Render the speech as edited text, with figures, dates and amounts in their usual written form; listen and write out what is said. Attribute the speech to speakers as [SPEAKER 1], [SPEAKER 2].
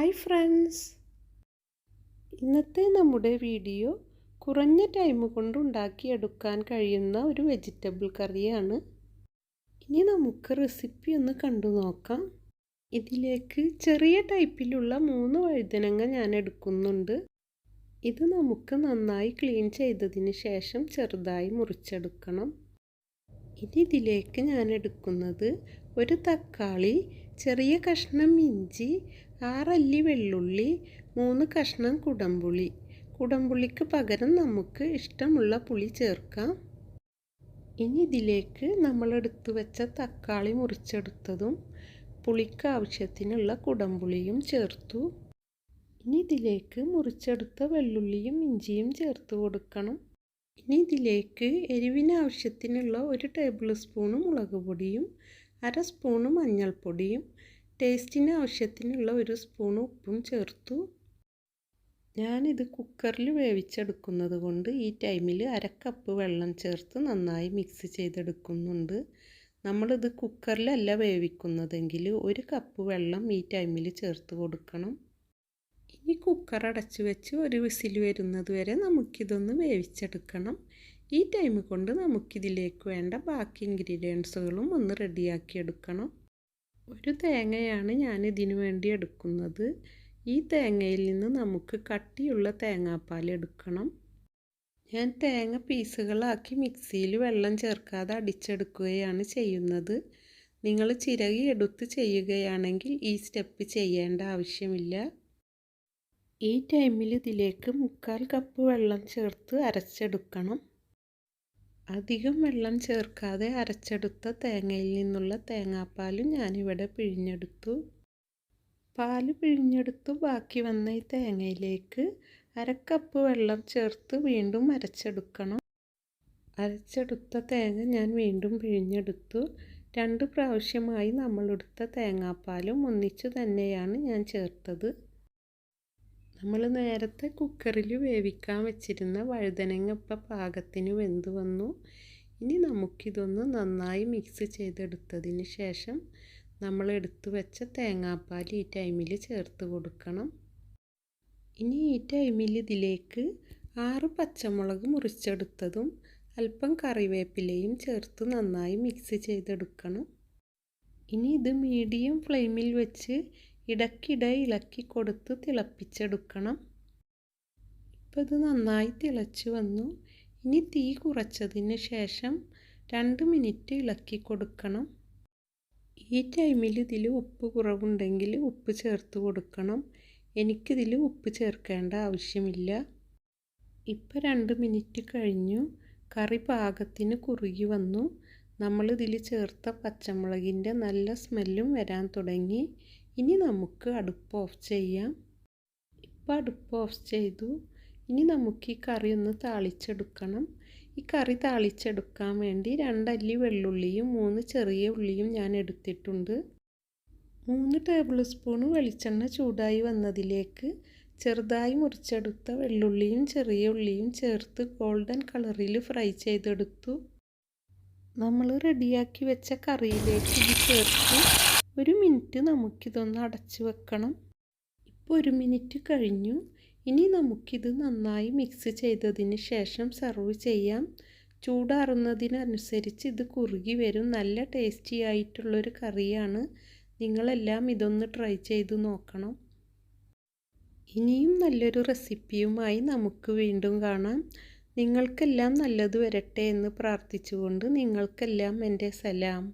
[SPEAKER 1] Hi friends, ഇന്നത്തെ നമ്മുടെ video കുറഞ്ഞ ടൈം കൊണ്ട് ഉണ്ടാക്കിയെടുക്കാൻ കഴിയുന്ന ഒരു വെജിറ്റബിൾ കറിയാണ്. ഇനി നമുക്ക് റെസിപ്പി ഒന്ന് കണ്ടു നോക്കാം. ഇതിലേക്ക് ചെറിയ ടൈപ്പിലുള്ള 3 വഴുതനങ്ങ ഞാൻ എടുക്കുന്നുണ്ട്. ഇത് നമുക്ക് നന്നായി ക്ലീൻ ചെയ്തതിന് ശേഷം ചെറുതായി മുറിച്ചെടുക്കണം. ഇനി ഇതിലേക്ക് ഞാൻ എടുക്കുന്നത് ഒരു തക്കാളി, ചെറിയ കഷ്ണം ഇഞ്ചി, 6 അല്ലി വെള്ളുള്ളി, 3 കഷ്ണം കുടംപുളി. കുടംപുളിക്ക് പകരം നമുക്ക് ഇഷ്ടമുള്ള പുളി ചേർക്കാം. ഇനി ഇതിലേക്ക് നമ്മൾ എടുത്തു വെച്ച തക്കാളി മുറിച്ചെടുത്തതും പുളിക്ക് ആവശ്യത്തിനുള്ള കുടംപുളിയും ചേർത്തു. ഇനി ഇതിലേക്ക് മുറിച്ചെടുത്ത വെള്ളുള്ളിയും ഇഞ്ചിയും ചേർത്ത് കൊടുക്കണം. ഇനി ഇതിലേക്ക് എരിവിന് ആവശ്യത്തിനുള്ള 1 ടേബിൾ സ്പൂൺ മുളക് പൊടിയും 1/2 സ്പൂൺ മഞ്ഞൾപ്പൊടിയും ടേസ്റ്റിന് ആവശ്യത്തിനുള്ള 1 സ്പൂൺ ഉപ്പും ചേർത്തു. ഞാനിത് കുക്കറിൽ വേവിച്ചെടുക്കുന്നത് കൊണ്ട് ഈ ടൈമിൽ 1/2 കപ്പ് വെള്ളം ചേർത്ത് നന്നായി മിക്സ് ചെയ്തെടുക്കുന്നുണ്ട്. നമ്മളിത് കുക്കറിലല്ല വേവിക്കുന്നതെങ്കിൽ 1 കപ്പ് വെള്ളം ഈ ടൈമിൽ ചേർത്ത് കൊടുക്കണം. ഇനി കുക്കർ അടച്ചു വെച്ച് 1 വിസിൽ വരുന്നത് വരെ നമുക്കിതൊന്ന് വേവിച്ചെടുക്കണം. ഈ ടൈം കൊണ്ട് നമുക്കിതിലേക്ക് വേണ്ട ബാക്കി ഇൻഗ്രീഡിയൻസുകളും ഒന്ന് റെഡിയാക്കിയെടുക്കണം. 1 തേങ്ങയാണ് ഞാൻ ഇതിനു വേണ്ടി എടുക്കുന്നത്. ഈ തേങ്ങയിൽ നിന്ന് നമുക്ക് കട്ടിയുള്ള തേങ്ങാപ്പാൽ എടുക്കണം. ഞാൻ തേങ്ങ പീസുകളാക്കി മിക്സിയിൽ വെള്ളം ചേർക്കാതെ അടിച്ചെടുക്കുകയാണ് ചെയ്യുന്നത്. നിങ്ങൾ ചിരകി എടുത്ത് ചെയ്യുകയാണെങ്കിൽ ഈ സ്റ്റെപ്പ് ചെയ്യേണ്ട ആവശ്യമില്ല. ഈ ടൈമിൽ ഇതിലേക്ക് 1/4 കപ്പ് വെള്ളം ചേർത്ത് അരച്ചെടുക്കണം. അധികം വെള്ളം ചേർക്കാതെ അരച്ചെടുത്ത തേങ്ങയിൽ നിന്നുള്ള തേങ്ങാപ്പാലും ഞാനിവിടെ പിഴിഞ്ഞെടുത്തു. പാല് പിഴിഞ്ഞെടുത്തു ബാക്കി വന്ന ഈ തേങ്ങയിലേക്ക് 1/2 കപ്പ് വെള്ളം ചേർത്ത് വീണ്ടും അരച്ചെടുക്കണം. അരച്ചെടുത്ത തേങ്ങ ഞാൻ വീണ്ടും പിഴിഞ്ഞെടുത്തു. 2 പ്രാവശ്യമായി നമ്മളെടുത്ത തേങ്ങാപ്പാലും ഒന്നിച്ചു തന്നെയാണ് ഞാൻ ചേർത്തത്. നമ്മൾ നേരത്തെ കുക്കറിൽ വേവിക്കാൻ വെച്ചിരുന്ന വഴുതനങ്ങ ഇപ്പം പാകത്തിന് വെന്ത് വന്നു. ഇനി നമുക്കിതൊന്ന് നന്നായി മിക്സ് ചെയ്തെടുത്തതിന് ശേഷം നമ്മൾ എടുത്തു വെച്ച തേങ്ങാപ്പാൽ ഈ ടൈമിൽ ചേർത്ത് കൊടുക്കണം. ഇനി ഈ ടൈമിൽ ഇതിലേക്ക് 6 പച്ചമുളക് മുറിച്ചെടുത്തതും അല്പം കറിവേപ്പിലയും ചേർത്ത് നന്നായി മിക്സ് ചെയ്തെടുക്കണം. ഇനി ഇത് മീഡിയം ഫ്ലെയിമിൽ വെച്ച് ഇടയ്ക്കിടെ ഇളക്കി കൊടുത്ത് തിളപ്പിച്ചെടുക്കണം. ഇപ്പോൾ ഇത് നന്നായി തിളച്ച് വന്നു. ഇനി തീ കുറച്ചതിന് ശേഷം 2 മിനിറ്റ് ഇളക്കി കൊടുക്കണം. ഈ ടൈമിൽ ഇതിൽ ഉപ്പ് കുറവുണ്ടെങ്കിൽ ഉപ്പ് ചേർത്ത് കൊടുക്കണം. എനിക്കിതിൽ ഉപ്പ് ചേർക്കേണ്ട ആവശ്യമില്ല. ഇപ്പോൾ 2 മിനിറ്റ് കഴിഞ്ഞു. കറി പാകത്തിന് കുറുകി വന്നു. നമ്മളിതിൽ ചേർത്ത പച്ചമുളകിൻ്റെ നല്ല സ്മെല്ലും വരാൻ തുടങ്ങി. ഇനി നമുക്ക് അടുപ്പ് ഓഫ് ചെയ്യാം. ഇപ്പോൾ അടുപ്പ് ഓഫ് ചെയ്തു. ഇനി നമുക്ക് ഈ കറി ഒന്ന് താളിച്ചെടുക്കണം. ഈ കറി താളിച്ചെടുക്കാൻ വേണ്ടി 2 അല്ലി വെള്ളുള്ളിയും 3 ചെറിയ ഉള്ളിയും ഞാൻ എടുത്തിട്ടുണ്ട്. 3 ടേബിൾ സ്പൂൺ വെളിച്ചെണ്ണ ചൂടായി വന്നതിലേക്ക് ചെറുതായി മുറിച്ചെടുത്ത വെള്ളുള്ളിയും ചെറിയ ഉള്ളിയും ചേർത്ത് ഗോൾഡൻ കളറിൽ ഫ്രൈ ചെയ്തെടുത്തു. നമ്മൾ റെഡിയാക്കി വെച്ച കറിയിലേക്ക് ഇത് ചേർത്ത് 1 മിനിറ്റ് നമുക്കിതൊന്ന് അടച്ചു വെക്കണം. ഇപ്പോൾ 1 മിനിറ്റ് കഴിഞ്ഞു. ഇനി നമുക്കിത് നന്നായി മിക്സ് ചെയ്തതിന് ശേഷം സെർവ് ചെയ്യാം. ചൂടാറുന്നതിനനുസരിച്ച് ഇത് കുറുകി വരും. നല്ല ടേസ്റ്റി ആയിട്ടുള്ളൊരു കറിയാണ്. നിങ്ങളെല്ലാം ഇതൊന്ന് ട്രൈ ചെയ്ത് നോക്കണം. ഇനിയും നല്ലൊരു റെസിപ്പിയുമായി നമുക്ക് വീണ്ടും കാണാം. നിങ്ങൾക്കെല്ലാം നല്ലത് വരട്ടെ എന്ന് പ്രാർത്ഥിച്ചുകൊണ്ട് നിങ്ങൾക്കെല്ലാം എൻ്റെ സലാം.